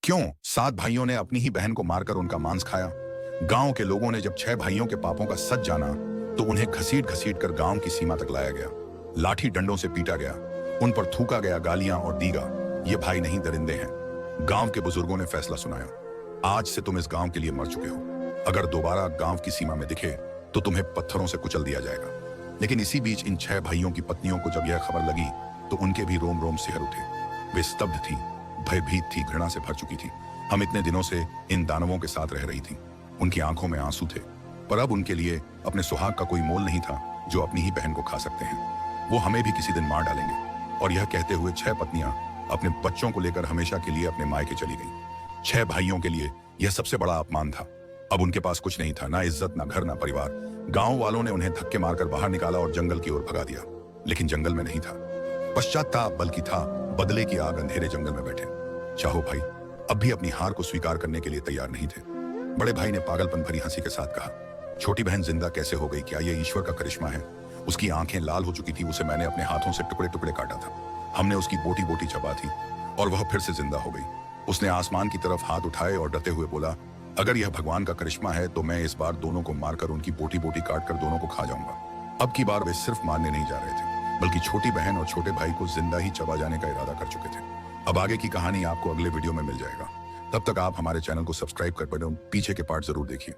क्यों 7 भाइयों ने अपनी ही बहन को मारकर उनका मांस खाया? गांव के लोगों ने जब 6 भाइयों के पापों का सच जाना तो उन्हें घसीट घसीट कर गांव की सीमा तक लाया गया। लाठी डंडों से पीटा गया, उन पर थूका गया गालियां और दीगा। ये भाई नहीं दरिंदे हैं। गांव के बुजुर्गों ने फैसला सुनाया, आज से तुम इस गांव के लिए मर चुके हो। अगर दोबारा गांव की सीमा में दिखे तो तुम्हें पत्थरों से कुचल दिया जाएगा। लेकिन इसी बीच इन 6 भाइयों की पत्नियों को जब यह खबर लगी तो उनके भी रोम रोम सिहर उठे। वे स्तब्ध थी, भयभीत थी, घृणा से भर चुकी थी। हम इतने दिनों से इन दानवों के साथ रह रही थी। उनकी आंखों में आंसू थे, पर अब उनके लिए अपने सुहाग का कोई मोल नहीं था जो अपनी ही बहन को खा सकते हैं। वो हमें भी किसी दिन मार डालेंगे। और यह कहते हुए 6 पत्नियां अपने बच्चों को लेकर हमेशा के लिए अपने मायके चली गईं। 6 भाइयों के लिए यह सबसे बड़ा अपमान था। अब उनके पास कुछ नहीं था, ना इज्जत, ना घर, ना परिवार। गांव वालों ने उन्हें धक्के मारकर बाहर निकाला और जंगल की ओर भगा दिया। लेकिन जंगल में नहीं था पश्चाताप, बल्कि था बदले की आग अंधेरे जंगल में बैठे। चाहो भाई अब भी अपनी हार को स्वीकार करने के लिए तैयार नहीं थे। बड़े भाई ने पागलपन भरी हंसी के साथ कहा, छोटी बहन जिंदा कैसे हो गई? क्या यह ईश्वर का करिश्मा है? उसकी आंखें लाल हो चुकी थी, उसे मैंने अपने हाथों से टुकड़े टुकड़े काटा था। हमने उसकी बोटी बोटी चबा थी और वह फिर से जिंदा हो गई। उसने आसमान की तरफ हाथ उठाए और डरते हुए बोला, अगर यह भगवान का करिश्मा है तो मैं इस बार दोनों को मारकर उनकी बोटी बोटी काट कर दोनों को खा जाऊंगा। अब की बार वे सिर्फ मारने नहीं जा रहे थे, बल्कि छोटी बहन और छोटे भाई को जिंदा ही चबा जाने का इरादा कर चुके थे। अब आगे की कहानी आपको अगले वीडियो में मिल जाएगा। तब तक आप हमारे चैनल को सब्सक्राइब कर पीछे के पार्ट जरूर देखिए।